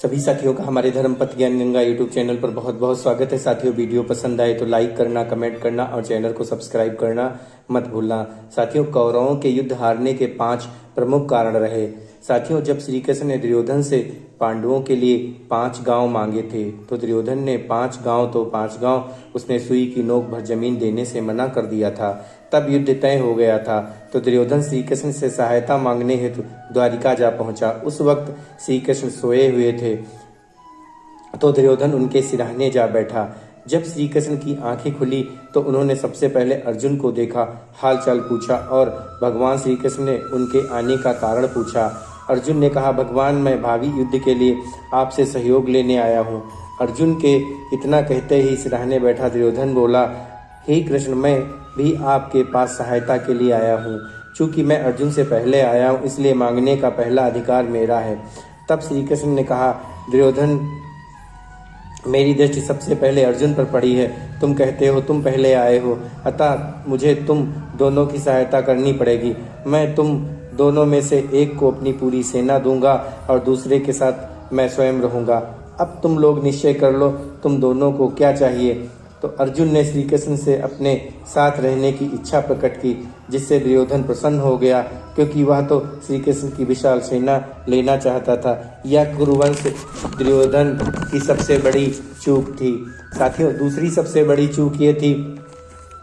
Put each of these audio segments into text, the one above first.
सभी साथियों का हमारे धर्मपथ ज्ञान गंगा यूट्यूब चैनल पर बहुत बहुत स्वागत है। साथियों, वीडियो पसंद आए तो लाइक करना, कमेंट करना और चैनल को सब्सक्राइब करना मत भूलना। साथियों, कौरवों के युद्ध हारने के 5 प्रमुख कारण रहे। साथियों, जब श्री कृष्ण ने दुर्योधन से पांडवों के लिए 5 गांव मांगे थे तो दुर्योधन ने 5 गांव तो 5 गांव उसने सुई की नोक भर जमीन देने से मना कर दिया था। तब युद्ध तय हो गया था तो दुर्योधन श्री कृष्ण से सहायता मांगने हेतु द्वारिका जा पहुंचा। उस वक्त श्री कृष्ण सोए हुए थे तो दुर्योधन उनके सिरहाने जा बैठा। जब श्री कृष्ण की आंखें खुली तो उन्होंने सबसे पहले अर्जुन को देखा, हालचाल पूछा और भगवान श्री कृष्ण ने उनके आने का कारण पूछा। अर्जुन ने कहा, भगवान, मैं भावी युद्ध के लिए आपसे सहयोग लेने आया हूँ। अर्जुन के इतना कहते ही सिरहाने बैठा दुर्योधन बोला, हे कृष्ण, मैं भी आपके पास सहायता के लिए आया हूँ। चूंकि मैं अर्जुन से पहले आया हूँ इसलिए मांगने का पहला अधिकार मेरा है। तब श्री कृष्ण ने कहा, दुर्योधन, मेरी दृष्टि सबसे पहले अर्जुन पर पड़ी है। तुम कहते हो तुम पहले आए हो, अतः मुझे तुम दोनों की सहायता करनी पड़ेगी। मैं तुम दोनों में से एक को अपनी पूरी सेना दूंगा और दूसरे के साथ मैं स्वयं रहूंगा। अब तुम लोग निश्चय कर लो, तुम दोनों को क्या चाहिए। तो अर्जुन ने श्री कृष्ण से अपने साथ रहने की इच्छा प्रकट की, जिससे दुर्योधन प्रसन्न हो गया, क्योंकि वह तो श्री कृष्ण की विशाल सेना लेना चाहता था। यह कुरुवंश दुर्योधन की सबसे बड़ी चूक थी। साथियों, दूसरी सबसे बड़ी चूक ये थी,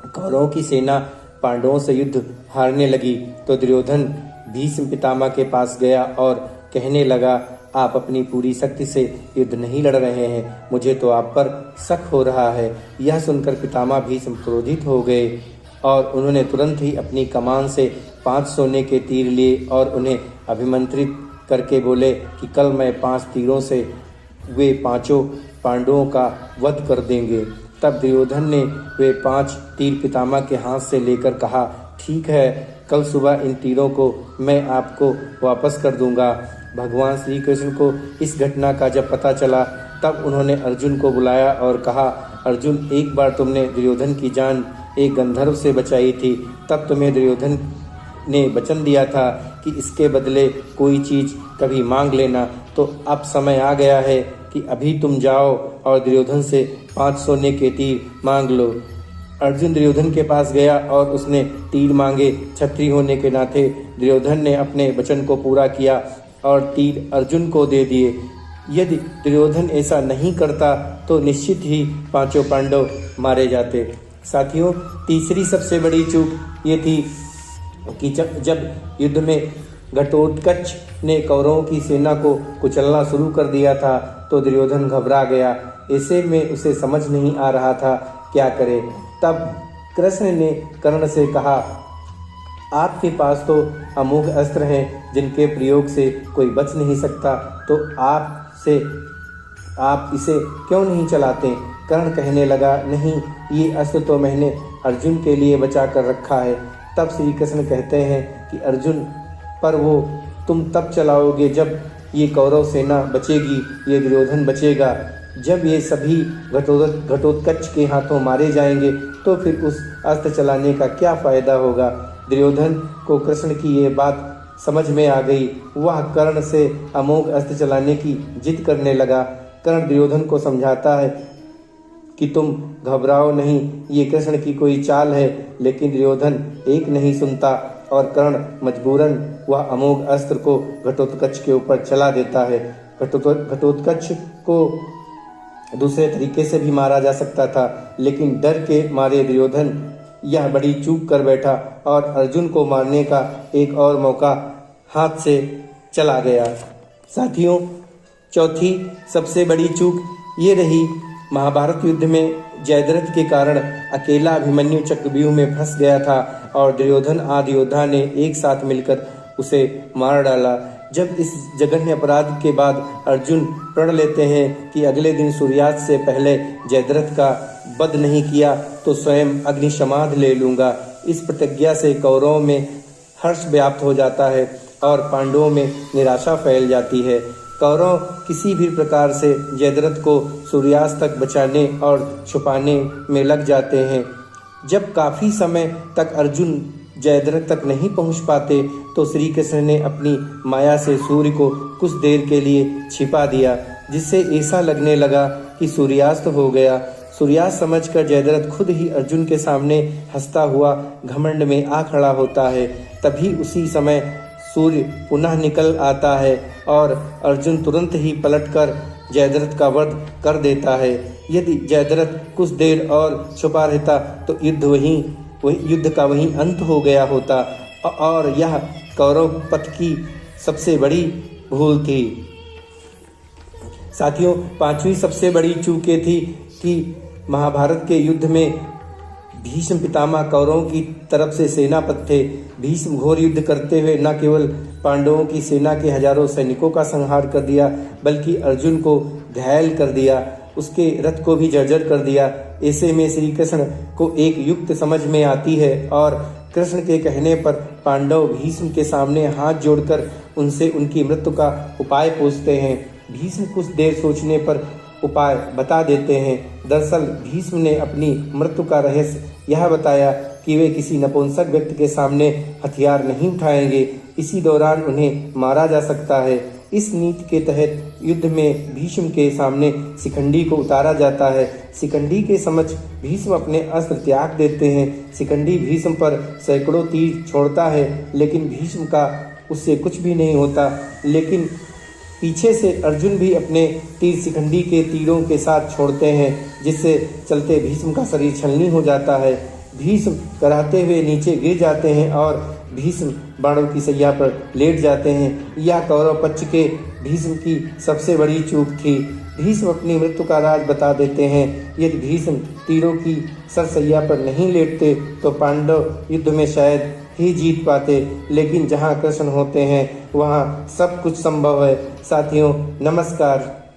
कौरवों की सेना पांडवों से युद्ध हारने लगी तो दुर्योधन भीष्म पितामह के पास गया और कहने लगा, आप अपनी पूरी शक्ति से युद्ध नहीं लड़ रहे हैं, मुझे तो आप पर शक हो रहा है। यह सुनकर पितामह भीष्म क्रोधित हो गए और उन्होंने तुरंत ही अपनी कमान से 5 सोने के तीर लिए और उन्हें अभिमंत्रित करके बोले कि कल मैं 5 तीरों से वे 5 पांडवों का वध कर देंगे। तब दुर्योधन ने वे 5 तीर पितामह के हाथ से लेकर कहा, ठीक है, कल सुबह इन तीरों को मैं आपको वापस कर दूंगा। भगवान श्री कृष्ण को इस घटना का जब पता चला तब उन्होंने अर्जुन को बुलाया और कहा, अर्जुन, एक बार तुमने दुर्योधन की जान एक गंधर्व से बचाई थी। तब तुम्हें दुर्योधन ने वचन दिया था कि इसके बदले कोई चीज कभी मांग लेना। तो अब समय आ गया है कि अभी तुम जाओ और दुर्योधन से 5 सोने के तीर मांग लो। अर्जुन दुर्योधन के पास गया और उसने तीर मांगे। क्षत्रिय होने के नाते दुर्योधन ने अपने वचन को पूरा किया और तीर अर्जुन को दे दिए। यदि दुर्योधन ऐसा नहीं करता तो निश्चित ही 5 पांडव मारे जाते। साथियों, तीसरी सबसे बड़ी चूक ये थी कि जब युद्ध में घटोत्कच ने कौरवों की सेना को कुचलना शुरू कर दिया था तो दुर्योधन घबरा गया। ऐसे में उसे समझ नहीं आ रहा था क्या करे। तब कृष्ण ने कर्ण से कहा, आपके पास तो अमोघ अस्त्र हैं जिनके प्रयोग से कोई बच नहीं सकता, तो आप इसे क्यों नहीं चलाते। कर्ण कहने लगा, नहीं, ये अस्त्र तो मैंने अर्जुन के लिए बचा कर रखा है। तब श्री कृष्ण कहते हैं कि अर्जुन, पर वो तुम तब चलाओगे जब ये कौरव सेना बचेगी, ये दुर्योधन बचेगा। जब ये सभी घटोत्कच के हाथों मारे जाएंगे तो फिर उस अस्त्र चलाने का क्या फायदा होगा। दुर्योधन को कृष्ण की ये बात समझ में आ गई। वह कर्ण से अमोघ अस्त्र चलाने की जिद करने लगा। कर्ण दुर्योधन को समझाता है कि तुम घबराओ नहीं, ये कृष्ण की कोई चाल है, लेकिन दुर्योधन एक नहीं सुनता और कर्ण मजबूरन वह अमोघ अस्त्र को घटोत्कच के ऊपर चला देता है। घटोत्कच को दूसरे तरीके से भी मारा जा सकता था, लेकिन डर के मारे दुर्योधन यह बड़ी चूक कर बैठा और अर्जुन को मारने का एक और मौका हाथ से चला गया। साथियों, चौथी सबसे बड़ी चूक ये रही, महाभारत युद्ध में जयद्रथ के कारण अकेला अभिमन्यु चक्रव्यूह में फंस गया था और दुर्योधन आदि योद्धा ने एक साथ मिलकर उसे मार डाला। जब इस जघन्य अपराध के बाद अर्जुन प्रण लेते हैं कि अगले दिन सूर्यास्त से पहले जयद्रथ का वध नहीं किया तो स्वयं अग्निशमाद ले लूंगा। इस प्रतिज्ञा से कौरवों में हर्ष व्याप्त हो जाता है और पांडवों में निराशा फैल जाती है। कौरव किसी भी प्रकार से जयद्रथ को सूर्यास्त तक बचाने और छुपाने में लग जाते हैं। जब काफी समय तक अर्जुन जयद्रथ तक नहीं पहुंच पाते तो श्री कृष्ण ने अपनी माया से सूर्य को कुछ देर के लिए छिपा दिया। जिससे ऐसा लगने लगा कि सूर्यास्त हो गया। सूर्यास्त समझकर जयद्रथ खुद ही अर्जुन के सामने हंसता हुआ घमंड में आ खड़ा होता है। तभी उसी समय सूर्य पुनः निकल आता है और अर्जुन तुरंत ही पलटकर जयद्रथ का वध कर देता है। यदि जयद्रथ कुछ देर और छुपा रहता तो युद्ध का वहीं अंत हो गया होता और यह कौरव पथ की सबसे बड़ी भूल थी। साथियों, पांचवी सबसे बड़ी चूक ये थी कि महाभारत के युद्ध में भीष्म पितामह कौरवों की तरफ से सेनापति थे। भीष्म घोर युद्ध करते हुए न केवल पांडवों की सेना के हजारों सैनिकों का संहार कर दिया, बल्कि अर्जुन को घायल कर दिया, उसके रथ को भी जर्जर कर दिया। ऐसे में श्री कृष्ण को एक युक्त समझ में आती है और कृष्ण के कहने पर पांडव भीष्म के सामने हाथ जोड़कर उनसे उनकी मृत्यु का उपाय पूछते हैं। भीष्म कुछ देर सोचने पर उपाय बता देते हैं। दरअसल भीष्म ने अपनी मृत्यु का रहस्य यह बताया कि वे किसी नपुंसक व्यक्ति के सामने हथियार नहीं उठाएंगे, इसी दौरान उन्हें मारा जा सकता है। इस नीति के तहत युद्ध में भीष्म के सामने शिखंडी को उतारा जाता है। शिखंडी के समक्ष भीष्म अपने अस्त्र त्याग देते हैं। शिखंडी भीष्म पर सैकड़ों तीर छोड़ता है, लेकिन भीष्म का उससे कुछ भी नहीं होता। लेकिन पीछे से अर्जुन भी अपने तीर शिखंडी के तीरों के साथ छोड़ते हैं, जिससे चलते भीष्म का शरीर छलनी हो जाता है। भीष्म कराहते हुए नीचे गिर जाते हैं और भीष्म बाणों की सैया पर लेट जाते हैं। यह कौरव पक्ष के भीष्म की सबसे बड़ी चूक थी। भीष्म अपनी मृत्यु का राज बता देते हैं। यदि भीष्म तीरों की सरसैया पर नहीं लेटते तो पांडव युद्ध में शायद ही जीत पाते, लेकिन जहां कृष्ण होते हैं वहां सब कुछ संभव है। साथियों, नमस्कार।